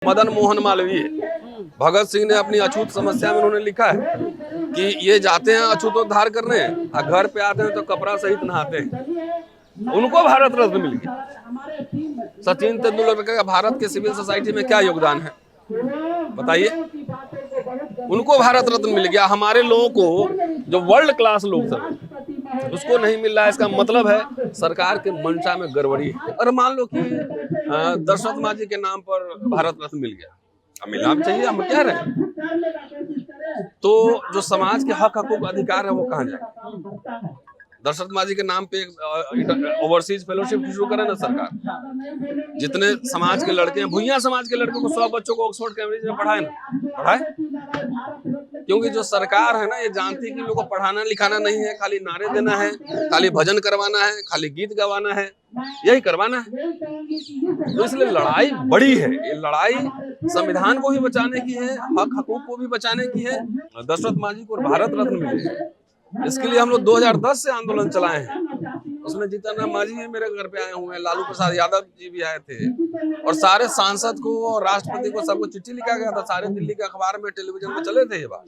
मदन मोहन मालवीय, भगत सिंह ने अपनी अछूत समस्या में उन्होंने लिखा है कि ये जाते हैं अछूतोद्धार करने और घर पे आते हैं तो कपड़ा सहित नहाते हैं। उनको भारत रत्न मिल गया। सचिन तेंदुलकर का भारत के सिविल सोसाइटी में क्या योगदान है बताइए। उनको भारत रत्न मिल गया, हमारे लोगों को जो वर्ल्ड क्लास लोग सब उसको नहीं मिल रहा है। इसका मतलब है सरकार के मंशा में गड़बड़ी है। और मान लो कि दशरथ मांझी के नाम पर भारत रत्न मिल गया, अब मिलना भी चाहिए, हम कह रहे हैं। तो जो समाज के हक हकूक अधिकार है वो कहाँ जाए? दशरथ मांझी के नाम पे ओवरसीज फेलोशिप शुरू करे ना सरकार। जितने समाज के लड़के हैं, भुइयां समाज के लड़कों को 100 बच्चों को ऑक्सफोर्ड कैम्ब्रिज में पढ़ाए ना, पढ़ाए। क्योंकि जो सरकार है ना ये जानती है कि लोगों को पढ़ाना लिखाना नहीं है, खाली नारे देना है, खाली भजन करवाना है, खाली गीत गवाना है, यही करवाना है। तो इसलिए लड़ाई बड़ी है। ये लड़ाई संविधान को भी बचाने की है, हक हकूक को भी बचाने की है। दशरथ मांझी को भारत रत्न मिले, इसके लिए हम लोग 2010 से आंदोलन चलाए हैं। उसमें जीतन राम मांझी भी मेरे घर पे आए हुए हैं, लालू प्रसाद यादव जी भी आए थे, और सारे सांसद को और राष्ट्रपति को सबको चिट्ठी लिखा गया था। सारे दिल्ली के अखबार में, टेलीविजन में चले थे ये बात।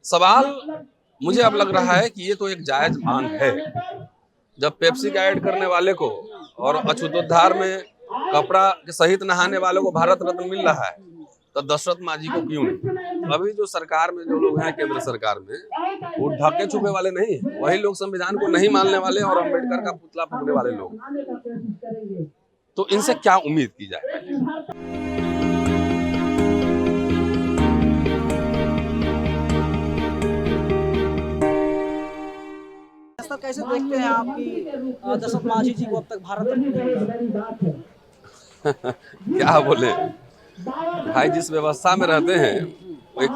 सवाल मुझे अब लग रहा है कि ये तो एक जायज मांग है। जब पेप्सी का ऐड करने वाले को और अछूतोद्धार में कपड़ा सहित नहाने वालों को भारत रत्न मिल रहा है, तो दशरथ मांझी को क्यों नहीं? अभी जो सरकार में जो लोग हैं, केंद्र सरकार में, वो ढके छुपे वाले नहीं, वही लोग संविधान को नहीं मानने वाले और अम्बेडकर का पुतला फूकने वाले लोग। तो इनसे क्या उम्मीद की जाए? कैसे देखते हैं आपकी दशरथ मांझी जी को अब तक भारत रत्न? क्या बोले भाई, जिस व्यवस्था में रहते हैं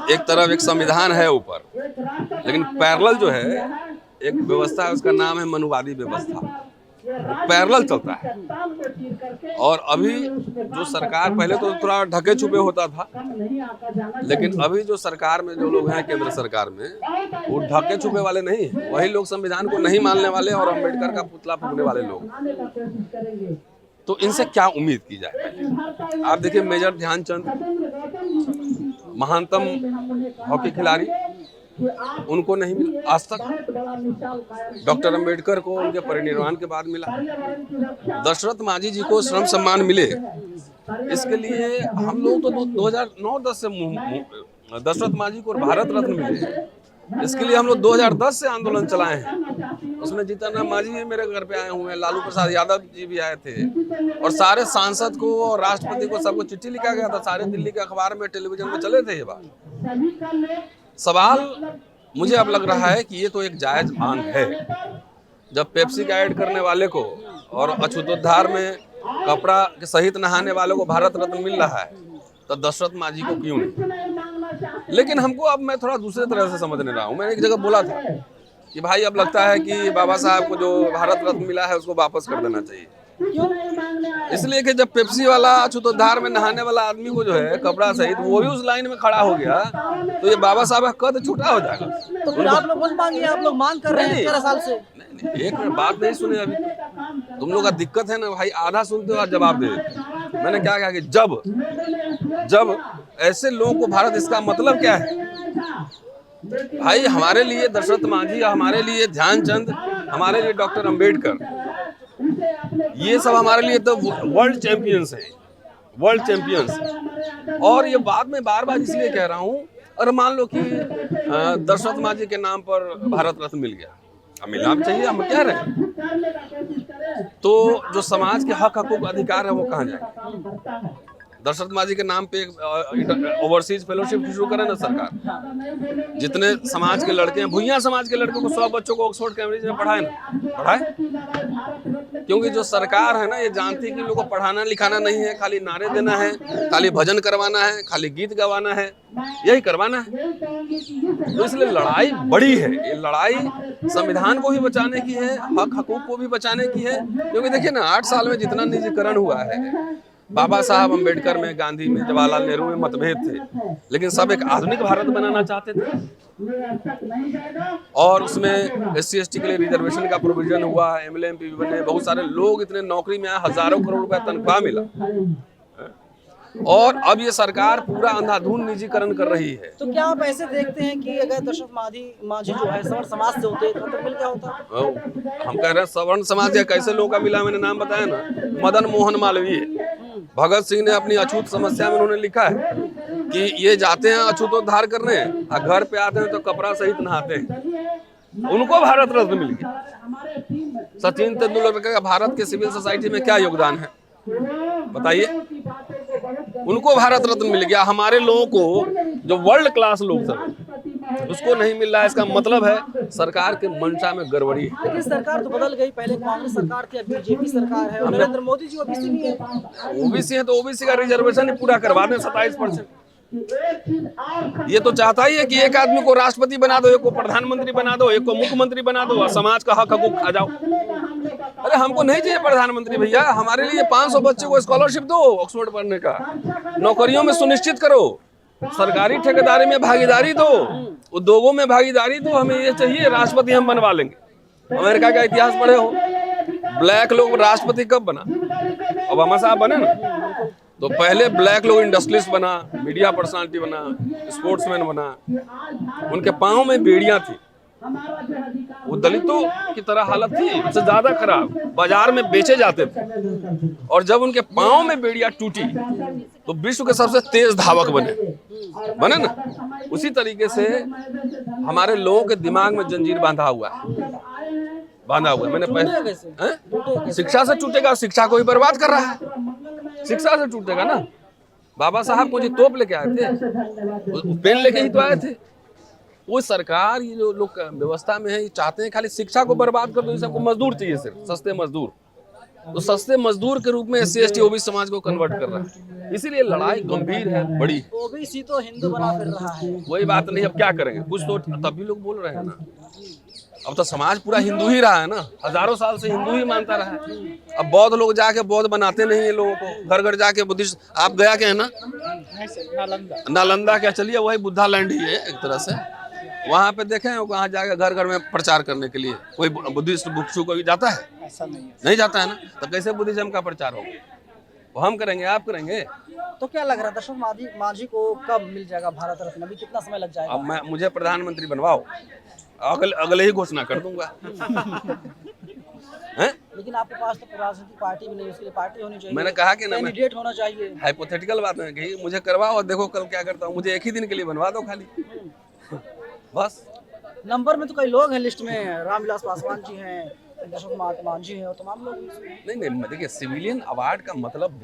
एक तरफ एक संविधान है ऊपर, लेकिन पैरेलल जो है एक व्यवस्था है, उसका नाम है मनुवादी व्यवस्था, पैरेलल चलता है। और अभी जो सरकार, पहले तो थोड़ा ढके छुपे होता था, लेकिन अभी जो सरकार में जो लोग हैं, केंद्र सरकार में, वो ढके छुपे वाले नहीं, वही लोग संविधान को नहीं मानने वाले और अम्बेडकर का पुतला फूकने वाले लोग। तो इनसे क्या उम्मीद की जाए? आप देखिए, मेजर ध्यानचंद, महानतम हॉकी खिलाड़ी, उनको नहीं मिला आज तक। डॉक्टर अम्बेडकर को उनके परिनिर्वाण के बाद मिला। दशरथ मांझी जी को श्रम सम्मान मिले, इसके लिए हम लोग तो 2009-10 से दशरथ मांझी को भारत रत्न मिले, इसके लिए हम लोग 2010 से आंदोलन चलाए हैं। उसमें जीतन राम मांझी भी मेरे घर पे आए हुए हैं, लालू प्रसाद यादव जी भी आए थे, और सारे सांसद को और राष्ट्रपति को सबको चिट्ठी लिखा गया था। सारे दिल्ली के अखबार में, टेलीविजन में चले थे ये बात। सवाल मुझे अब लग रहा है कि ये तो एक जायज मांग है। जब पेप्सी का ऐड करने वाले को और अछूतोद्धार में कपड़ा सहित नहाने वालों को भारत रत्न मिल रहा है, तो दशरथ मांझी को क्यों नहीं? लेकिन हमको अब मैं थोड़ा दूसरे तरह से समझने रहा हूँ। मैंने एक जगह बोला था कि भाई अब लगता है कि बाबा साहब को जो भारत रत्न मिला है उसको वापस कर देना चाहिए। क्यों? इसलिए कि जब पेप्सी वाला अछूतोद्धार में नहाने वाला आदमी को जो है कपड़ा सहित, वो भी उस लाइन में खड़ा हो गया, तो ये बाबा साहब का कद छोटा हो जाएगा। तो फिर आप लोग कुछ मांगिए, आप लोग मांग कर रहे हैं 13 साल से। नहीं, एक मिनट बात नहीं सुने अभी। तुम लोग का दिक्कत है ना भाई, आधा सुनते हो और जवाब दे। मैंने क्या कहा कि जब ऐसे लोगों को भारत, इसका मतलब क्या है भाई? हमारे लिए दशरथ मांझी, हमारे लिए ध्यानचंद, हमारे लिए डॉक्टर अम्बेडकर, ये सब हमारे लिए तो वर्ल्ड चैंपियंस है, वर्ल्ड चैंपियंस। और ये बात मैं बार बार इसलिए कह रहा हूँ, और मान लो कि दशरथ मांझी के नाम पर भारत रत्न मिल गया, अब मिलना भी चाहिए, हम कह रहे हैं। तो जो समाज के हक हकूक अधिकार है वो कहाँ जाए? दशरथ मांझी के नाम पे ओवरसीज फेलोशिप शुरू करे ना सरकार। जितने समाज के लड़के हैं, भुइयां समाज के लड़कों को 100 बच्चों को ऑक्सफोर्ड कैम्ब्रिज में पढ़ाए ना, पढ़ाए। क्योंकि जो सरकार है ना ये जानती है कि लोगों को पढ़ाना लिखाना नहीं है, खाली नारे देना है, खाली भजन करवाना है, खाली गीत गवाना है, यही करवाना है। तो इसलिए लड़ाई बड़ी है। ये लड़ाई संविधान को भी बचाने की है, हक हकूक को भी बचाने की है। क्योंकि देखिए ना, 8 साल में जितना निजीकरण हुआ है, बाबा साहब अम्बेडकर में, गांधी में, जवाहरलाल नेहरू में मतभेद थे, लेकिन सब एक आधुनिक भारत बनाना चाहते थे। और उसमें SC/ST के लिए रिजर्वेशन का प्रोविजन हुआ, MLA MP बने, बहुत सारे लोग इतने नौकरी में आए, हजारों करोड़ रुपया तनख्वाह मिला। और अब ये सरकार पूरा अंधाधुंध निजीकरण कर रही है। तो क्या आप ऐसे देखते हैं कि अगर दशरथ मांझी जो है सवर्ण समाज से होते तो मिल क्या होता? हम कह रहे हैं सवर्ण समाज या कैसे लोगों का मिला, मैंने नाम बताया ना, मदन मोहन मालवीय। भगत सिंह ने अपनी अछूत समस्या में उन्होंने लिखा है कि ये जाते हैं अछूतोद्धार करने और घर पे आते हैं तो कपड़ा सहित नहाते हैं। उनको भारत रत्न मिल गया। सचिन तेंदुलकर का भारत के सिविल सोसाइटी में क्या योगदान है बताइए? उनको भारत रत्न मिल गया, हमारे लोगों को जो वर्ल्ड क्लास लोग सब उसको नहीं मिल रहा है। इसका मतलब है सरकार के मंशा में गड़बड़ी है। लेकिन सरकार तो बदल गई, पहले कांग्रेस सरकार थी, अब बीजेपी सरकार है और नरेंद्र मोदी जी ओबीसी भी है। ओबीसी है तो ओबीसी का रिजर्वेशन ही पूरा करवा दें 27%। ये तो चाहता ही है कि एक आदमी को राष्ट्रपति बना दो, एक को प्रधानमंत्री बना दो, एक को मुख्यमंत्री बना दो और समाज का हक हकूक खा जाओ। अरे हमको नहीं चाहिए प्रधानमंत्री भैया, हमारे लिए 500 बच्चों को स्कॉलरशिप दो ऑक्सफोर्ड पढ़ने का, नौकरियों में सुनिश्चित करो, सरकारी ठेकेदारी में भागीदारी दो, उद्योगों में भागीदारी दो। हमें ये चाहिए, राष्ट्रपति हम बनवा लेंगे। अमेरिका का इतिहास पढ़े हो, ब्लैक लोग राष्ट्रपति कब बना? ओबामा साहब बने ना, तो पहले ब्लैक लोग इंडस्ट्रियलिस्ट बना, मीडिया पर्सनालिटी बना, स्पोर्ट्समैन बना, उनके पांव में बेड़ियां थी, वो दलितों की तरह हालत थी, उससे ज्यादा खराब, बाजार में बेचे जाते थे। और जब उनके पांव में बेड़ियां टूटी तो विश्व के सबसे तेज धावक बने ना। उसी तरीके से हमारे लोगों के दिमाग में जंजीर बांधा हुआ है। मैंने पहले शिक्षा से टूटेगा, शिक्षा को ही बर्बाद कर रहा है, शिक्षा से टूटेगा ना। बाबा साहब मुझे तोप लेके आए थे, पेन लेके ही तो आए थे। वो सरकार ये जो लोग व्यवस्था में है, ये चाहते हैं खाली शिक्षा को बर्बाद कर दो, सबको मजदूर चाहिए, सिर्फ सस्ते मजदूर। तो सस्ते मजदूर के रूप में SC ST OBC समाज को कन्वर्ट कर रहा है, इसीलिए लड़ाई गंभीर है, बड़ी। ओबीसी तो हिंदू बना फिर रहा है, वही बात नहीं, अब क्या करेंगे, कुछ तो तभी लोग बोल रहे हैं ना। अब तो समाज पूरा हिंदू ही रहा है ना, हजारों साल से हिंदू ही मानता रहा है। अब बौद्ध लोग जाके बौद्ध बनाते नहीं है लोगों को, घर घर जाके बुद्धिस्ट। आप गया क्या है ना, नालंदा क्या, चलिए वही बुद्धा लैंड ही है एक तरह से। वहाँ पे देखे हैं वहाँ जाके घर घर में प्रचार करने के लिए कोई बुद्धिस्ट भिक्षु कोई जाता है? ऐसा नहीं जाता है ना, तो कैसे बुद्धिज्म का प्रचार होगा? वो हम करेंगे, आप करेंगे? तो क्या लग रहा है दशरथ मांझी को कब मिल जाएगा भारत रत्न? अभी कितना समय लग जाएगा? अब मुझे प्रधानमंत्री बनवाओ, अगले ही घोषणा कर दूंगा। हैं? लेकिन आपके पास तो राजनीतिक पार्टी भी नहीं, उसके लिए पार्टी होनी चाहिए। मैंने कहा कि ना, कैंडिडेट होना चाहिए। हाइपोथेटिकल बात है कि मुझे करवाओ और देखो कल क्या करता हूँ। मुझे एक ही दिन के लिए बनवा दो खाली, बस। नंबर में तो कई लोग हैं लिस्ट में, रामविलास पासवान जी हैं, दशरथ मांझी हैं और तमाम लोग। नहीं, देखिए सिविलियन अवार्ड का मतलब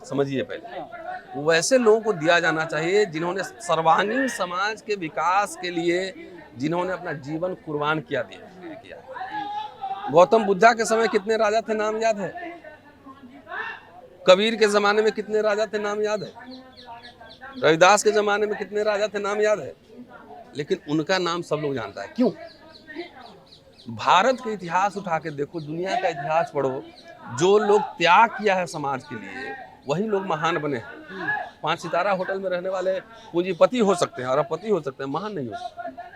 समझिए पहले, वो वैसे लोगों को दिया जाना चाहिए जिन्होंने सर्वांगीण समाज के विकास के लिए, जिन्होंने अपना जीवन कुर्बान किया। गौतम बुद्धा के समय कितने राजा थे, नाम याद है? कबीर के जमाने में कितने राजा थे, नाम याद है? रविदास के जमाने में कितने राजा थे, नाम याद है? लेकिन उनका नाम सब लोग जानता है, क्यों? भारत के इतिहास उठा के देखो, दुनिया का इतिहास पढ़ो, जो लोग त्याग किया है समाज के लिए वही लोग महान बने हैं। 5 सितारा होटल में रहने वाले पूंजीपति हो सकते हैं, अरबपति हो सकते हैं, महान नहीं हो सकते।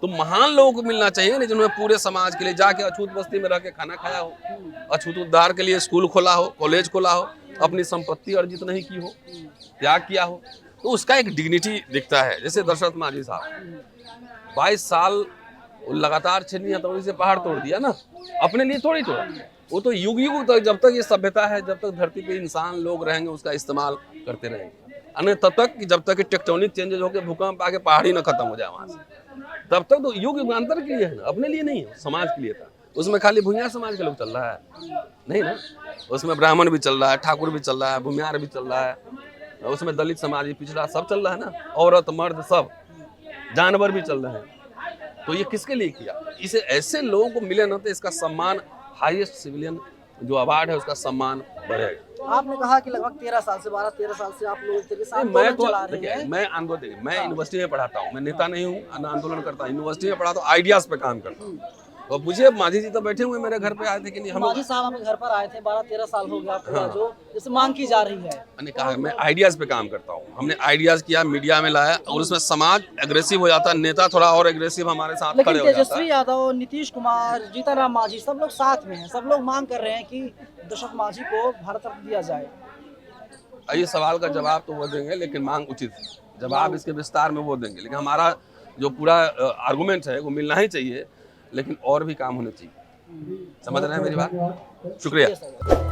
तो महान लोगों को मिलना चाहिए ना, जिन्होंने पूरे समाज के लिए जाके अछूत बस्ती में रह के खाना खाया हो, अछूत उद्धार के लिए स्कूल खोला हो, कॉलेज खोला हो, अपनी संपत्ति अर्जित नहीं की हो, त्याग किया हो, तो उसका एक डिग्निटी दिखता है। जैसे दशरथ मांझी साहब 22 साल लगातार छीनी हथौड़ी से पहाड़ तोड़ दिया ना, अपने लिए थोड़ी तोड़ा, वो तो युग युग तक, जब तक ये सभ्यता है, जब तक धरती पे इंसान लोग रहेंगे उसका इस्तेमाल करते रहेंगे। अन्य तब तक जब तक टेक्टोनिक चेंजेस होकर भूकंप आके पहाड़ी न खत्म हो जाए वहां से, तब तक तो युग युगांतर के लिए है ना, अपने लिए नहीं है, समाज के लिए था। उसमें खाली भूमियार समाज के लोग चल रहा है नहीं ना, उसमें ब्राह्मण भी चल रहा है, ठाकुर भी चल रहा है, भूमियार भी चल रहा है, उसमें दलित समाज भी, पिछड़ा सब चल रहा है ना, औरत मर्द सब, जानवर भी चल रहे हैं। तो ये किसके लिए किया? इसे ऐसे लोगों को मिले ना तो इसका सम्मान, हाईएस्ट सिविलियन जो अवार्ड है उसका सम्मान बढ़ेगा। आपने कहा कि लगभग 13 साल से 12-13 साल से आप लोग मैं आंदोलन, मैं यूनिवर्सिटी में पढ़ाता हूँ, मैं नेता नहीं हूँ, ना आंदोलन करता, यूनिवर्सिटी में पढ़ाता हूँ, आइडियाज पे काम करता हूँ। तो पूछिए, मांझी जी तो बैठे हुए मेरे घर पे आए थे कि नहीं? हम मांझी साहब आपके घर पर आए थे, 12-13 साल हो गया आपको, जो जैसे मांग की जा रही है। मैंने कहा मैं आइडियाज पे काम करता हूँ, हमने आइडियाज किया, मीडिया में लाया, और उसमें समाज एग्रेसिव हो जाता है, नेता थोड़ा और एग्रेसिव हमारे साथ खड़े हो जाता है। तेजस्वी यादव, नीतीश कुमार, जीतनराम मांझी सब लोग साथ में हैं, सब लोग मांग कर रहे हैं कि दशरथ मांझी को भारत रत्न दिया जाए। ये सवाल का जवाब तो वो देंगे, लेकिन मांग उचित है। जवाब इसके विस्तार में वो देंगे, लेकिन हमारा जो पूरा आर्गुमेंट है वो मिलना ही चाहिए, लेकिन और भी काम होने चाहिए। समझ रहे हैं मेरी बात? शुक्रिया।